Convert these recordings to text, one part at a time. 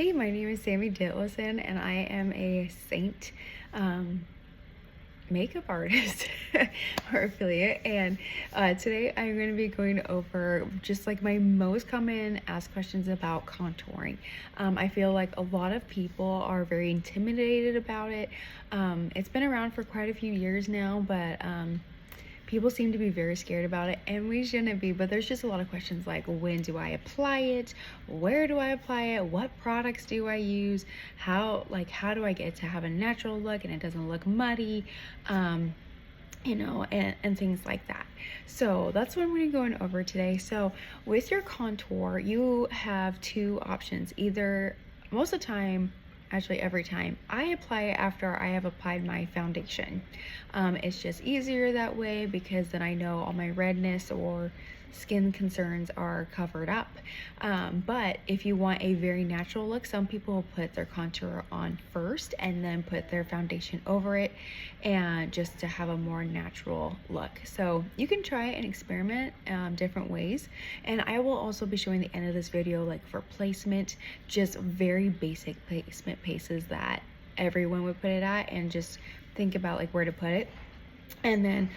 Hey, my name is Sammy Ditlison, and I am a Saint makeup artist or affiliate. And today I'm going to be going over just like my most common asked questions about contouring. I feel like a lot of people are very intimidated about it. It's been around for quite a few years now, but people seem to be very scared about it, and we shouldn't be. But there's just a lot of questions like, when do I apply it, where do I apply it, what products do I use, how do I get to have a natural look and it doesn't look muddy, and things like that. So that's what I'm going to be going over today. So with your contour, you have two options. Either, most of the time, actually every time, I apply it after I have applied my foundation. It's just easier that way, because then I know all my redness or skin concerns are covered up. But if you want a very natural look, some people will put their contour on first and then put their foundation over it, and just to have a more natural look. So you can try and experiment different ways, and I will also be showing the end of this video like for placement, just very basic placement pieces that everyone would put it at, and just think about like where to put it. And then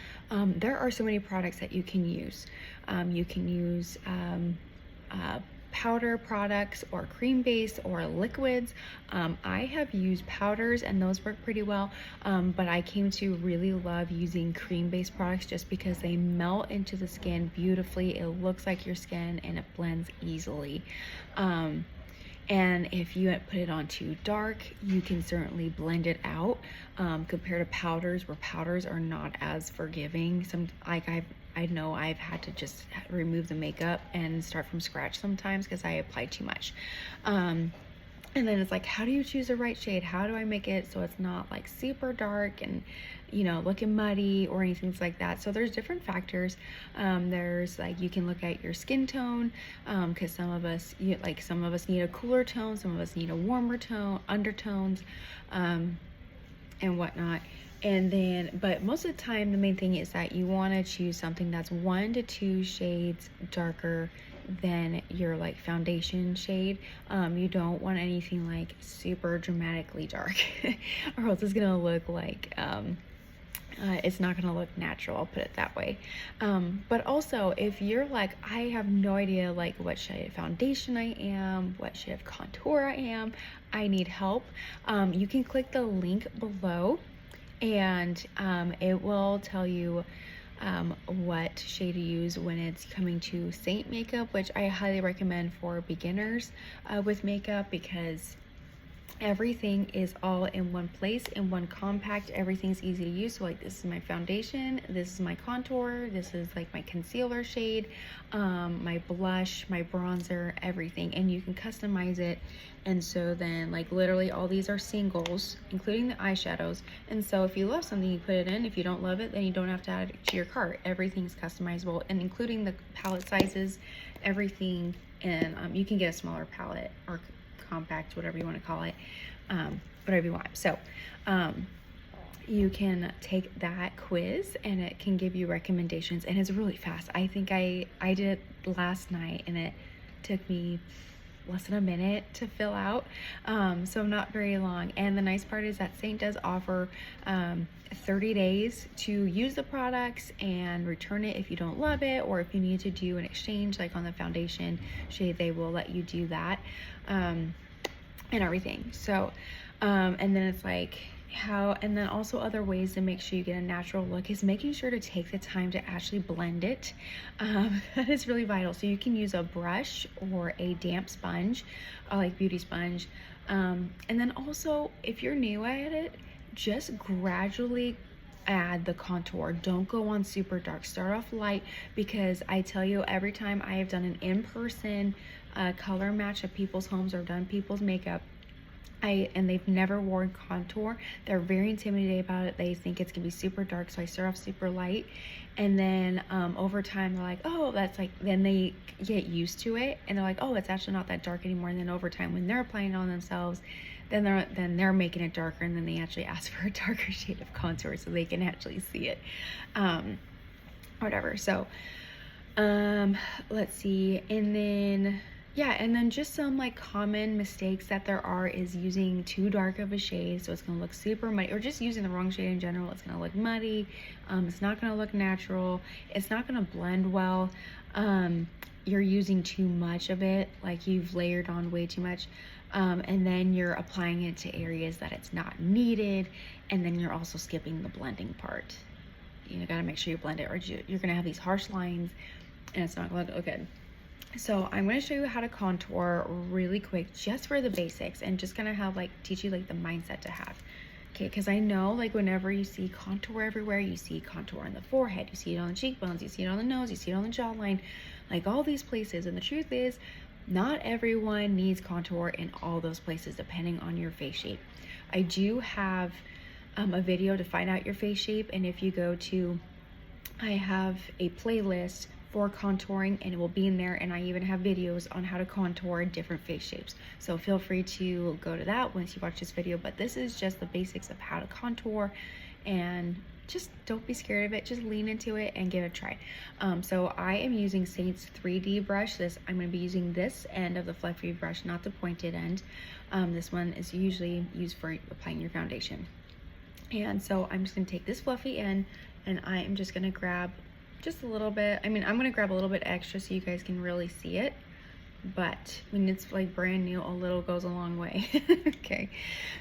there are so many products that you can use. You can use powder products or cream based or liquids. I have used powders and those work pretty well, but I came to really love using cream based products just because they melt into the skin beautifully. It looks like your skin and it blends easily. And if you put it on too dark, you can certainly blend it out, compared to powders, where powders are not as forgiving. I know I've had to just remove the makeup and start from scratch sometimes because I applied too much. And then it's like, how do you choose the right shade? How do I make it so it's not like super dark and, looking muddy or anything like that? So there's different factors. There's like, you can look at your skin tone, because some of us need a cooler tone, some of us need a warmer tone, undertones, and whatnot. And then, but most of the time, the main thing is that you want to choose something that's 1 to 2 shades darker than your like foundation shade. You don't want anything like super dramatically dark or else it's gonna look like it's not gonna look natural, I'll put it that way. But also, if you're like, I have no idea like what shade of foundation I am, what shade of contour I am, I need help, you can click the link below, and it will tell you what shade to use when it's coming to Saint makeup, which I highly recommend for beginners with makeup, because everything is all in one place, in one compact. Everything's easy to use. So like, this is my foundation, this is my contour, this is like my concealer shade, my blush, my bronzer, everything, and you can customize it. And so then like literally all these are singles, including the eyeshadows. And so if you love something, you put it in. If you don't love it, then you don't have to add it to your cart. Everything's customizable, and including the palette sizes, everything. And you can get a smaller palette or compact, whatever you want to call it, whatever you want. So you can take that quiz and it can give you recommendations, and it's really fast. I think I did it last night and it took me less than a minute to fill out, so not very long. And the nice part is that Saint does offer 30 days to use the products and return it if you don't love it, or if you need to do an exchange like on the foundation shade, they will let you do that, and everything. So and then it's like, and then also other ways to make sure you get a natural look is making sure to take the time to actually blend it. That is really vital. So you can use a brush or a damp sponge, like beauty sponge. And then also, if you're new at it, just gradually add the contour. Don't go on super dark. Start off light, because I tell you, every time I have done an in-person color match at people's homes or done people's makeup, and they've never worn contour, they're very intimidated about it. They think it's gonna be super dark, so I start off super light, and then over time they're like, oh, that's like, then they get used to it and they're like, oh, it's actually not that dark anymore. And then over time, when they're applying it on themselves, then they're making it darker, and then they actually ask for a darker shade of contour so they can actually see it, whatever. So let's see. And then Yeah, and then just some like common mistakes that there are is using too dark of a shade, so it's gonna look super muddy, or just using the wrong shade in general. It's gonna look muddy. It's not gonna look natural. It's not gonna blend well. You're using too much of it, like you've layered on way too much, and then you're applying it to areas that it's not needed, and then you're also skipping the blending part. You gotta make sure you blend it, or you're gonna have these harsh lines, and it's not gonna look good. So I'm going to show you how to contour really quick, just for the basics, and just gonna have like teach you like the mindset to have. Okay, because I know like whenever you see contour everywhere, you see contour on the forehead, you see it on the cheekbones, you see it on the nose, you see it on the jawline, like all these places. And the truth is, not everyone needs contour in all those places depending on your face shape. I do have a video to find out your face shape, and if you go to, I have a playlist for contouring, and it will be in there, and I even have videos on how to contour different face shapes, so feel free to go to that once you watch this video. But this is just the basics of how to contour, and just don't be scared of it, just lean into it and give it a try. So I am using Saint's 3D brush. I'm going to be using this end of the fluffy brush, not the pointed end. This one is usually used for applying your foundation. And so I'm just going to take this fluffy end, and I am just going to grab just a little bit. I mean, I'm going to grab a little bit extra so you guys can really see it, but when it's like brand new, a little goes a long way. Okay,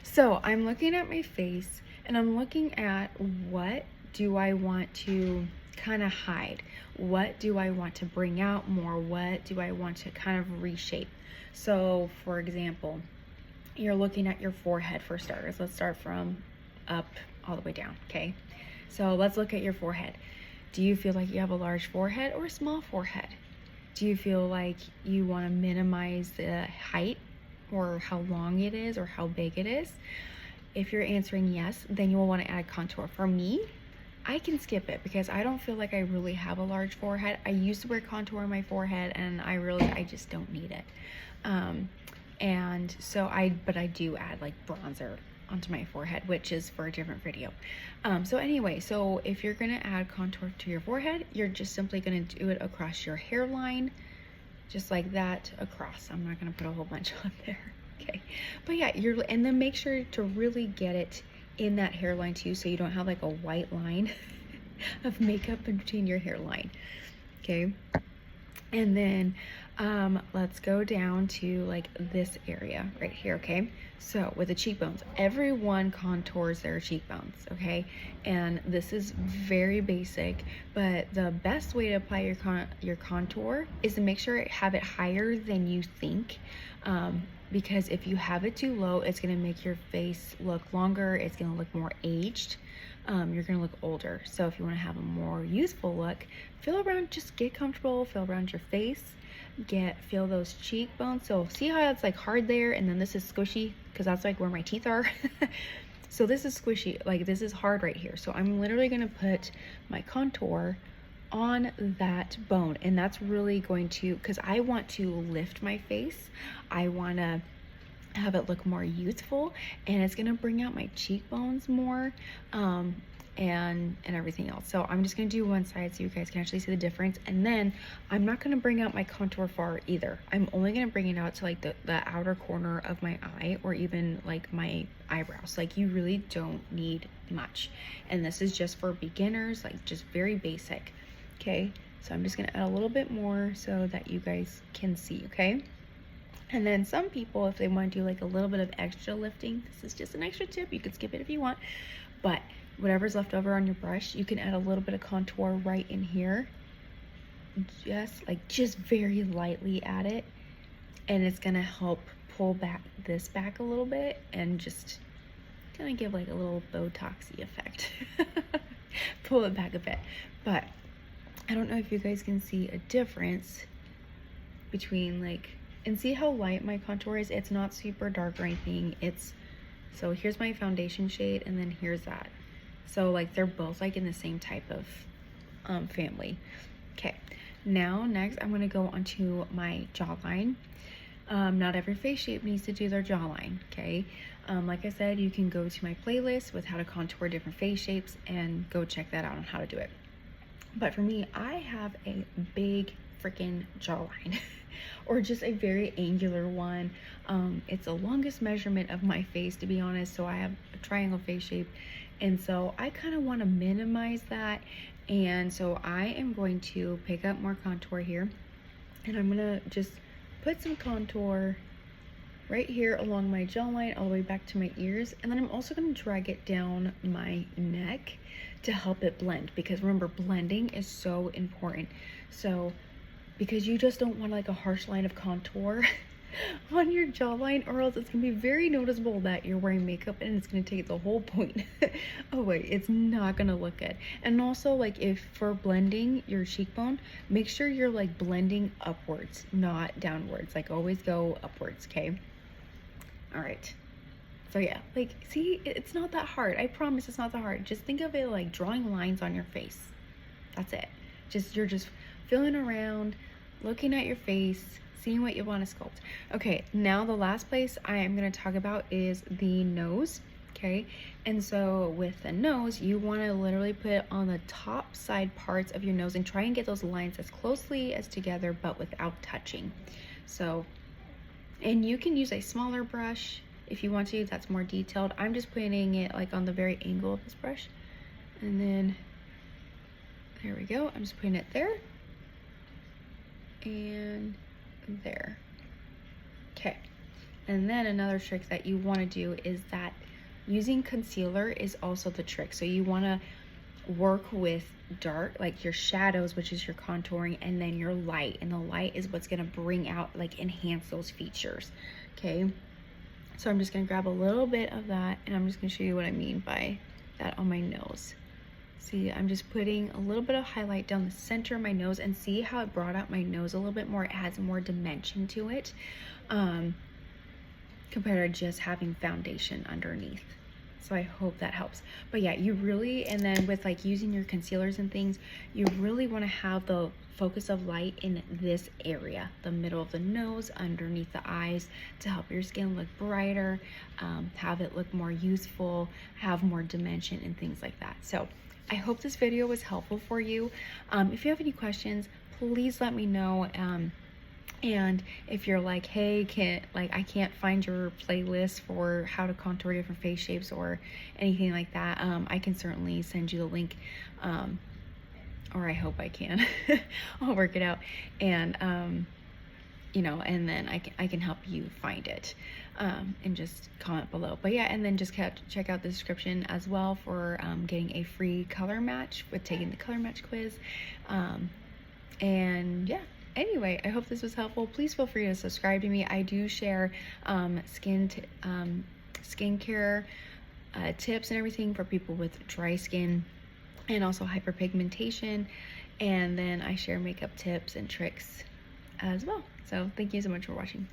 so I'm looking at my face, and I'm looking at what do I want to kind of hide, what do I want to bring out more, what do I want to kind of reshape. So for example, you're looking at your forehead for starters. Let's start from up all the way down. Okay, so let's look at your forehead. Do you feel like you have a large forehead or a small forehead? Do you feel like you want to minimize the height, or how long it is, or how big it is? If you're answering yes, then you will want to add contour. For me, I can skip it because I don't feel like I really have a large forehead. I used to wear contour on my forehead, and I just don't need it. And so but I do add like bronzer onto my forehead, which is for a different video. So anyway, so if you're gonna add contour to your forehead, you're just simply gonna do it across your hairline, just like that across. I'm not gonna put a whole bunch on there. Okay, but yeah, and then make sure to really get it in that hairline too, so you don't have like a white line of makeup in between your hairline. Okay, and then let's go down to like this area right here. Okay, so with the cheekbones, everyone contours their cheekbones, okay, and this is very basic, but the best way to apply your contour is to make sure have it higher than you think, because if you have it too low, it's going to make your face look longer, it's going to look more aged, you're going to look older. So if you want to have a more youthful look, feel around, just get comfortable, feel around your face, feel those cheekbones. So see how it's like hard there, and then this is squishy because that's like where my teeth are. So this is squishy, like this is hard right here. So I'm literally going to put my contour on that bone, and that's really going to, because I want to lift my face, I want to have it look more youthful, and it's going to bring out my cheekbones more, and everything else. So I'm just going to do one side so you guys can actually see the difference, and then I'm not going to bring out my contour far either. I'm only going to bring it out to like the outer corner of my eye, or even like my eyebrows. Like you really don't need much, and this is just for beginners, like just very basic. Okay, so I'm just going to add a little bit more so that you guys can see. Okay, and then some people, if they want to do like a little bit of extra lifting, this is just an extra tip, you can skip it if you want, but whatever's left over on your brush, you can add a little bit of contour right in here, just very lightly add it, and it's going to help pull this back a little bit, and just kind of give like a little Botox-y effect. Pull it back a bit. But I don't know if you guys can see a difference between like, and see how light my contour is. It's not super dark or anything. So here's my foundation shade, and then here's that. So like they're both like in the same type of family. Okay, now next I'm gonna go onto my jawline. Not every face shape needs to do their jawline. Okay, like I said, you can go to my playlist with how to contour different face shapes and go check that out on how to do it. But for me, I have a big freaking jawline or just a very angular one. It's the longest measurement of my face, to be honest, so I have a triangle face shape, and so I kind of want to minimize that. And so I am going to pick up more contour here, and I'm gonna just put some contour right here along my jawline all the way back to my ears, and then I'm also going to drag it down my neck to help it blend, because remember, blending is so important. So because you just don't want like a harsh line of contour on your jawline, or else it's gonna be very noticeable that you're wearing makeup and it's gonna take the whole point away. It's not gonna look good. And also, like, if for blending your cheekbone, make sure you're like blending upwards, not downwards. Like, always go upwards, okay? All right, so yeah, like, see, it's not that hard. I promise it's not that hard. Just think of it like drawing lines on your face. That's it. You're just feeling around, looking at your face, seeing what you want to sculpt. Okay, now the last place I am going to talk about is the nose. Okay, and so with the nose, you want to literally put it on the top side parts of your nose and try and get those lines as closely as together, but without touching. So, and you can use a smaller brush if you want to, that's more detailed. I'm just putting it like on the very angle of this brush, and then there we go. I'm just putting it there and there. Okay, and then another trick that you want to do is that using concealer is also the trick. So you want to work with dark, like your shadows, which is your contouring, and then your light, and the light is what's going to bring out, like, enhance those features. Okay, so I'm just going to grab a little bit of that, and I'm just going to show you what I mean by that on my nose. See, I'm just putting a little bit of highlight down the center of my nose, and see how it brought out my nose a little bit more. It has more dimension to it, compared to just having foundation underneath. So I hope that helps. But yeah, you really, and then with like using your concealers and things, you really want to have the focus of light in this area, the middle of the nose, underneath the eyes, to help your skin look brighter, have it look more youthful, have more dimension and things like that. So I hope this video was helpful for you. If you have any questions, please let me know. And if you're like, hey, I can't find your playlist for how to contour different face shapes or anything like that, I can certainly send you the link, or I hope I can. I'll work it out, and you know, and then I can help you find it, and just comment below. But yeah, and then just check out the description as well for getting a free color match with taking the color match quiz, and yeah. Anyway, I hope this was helpful. Please feel free to subscribe to me. I do share skincare tips and everything for people with dry skin and also hyperpigmentation. And then I share makeup tips and tricks as well. So thank you so much for watching.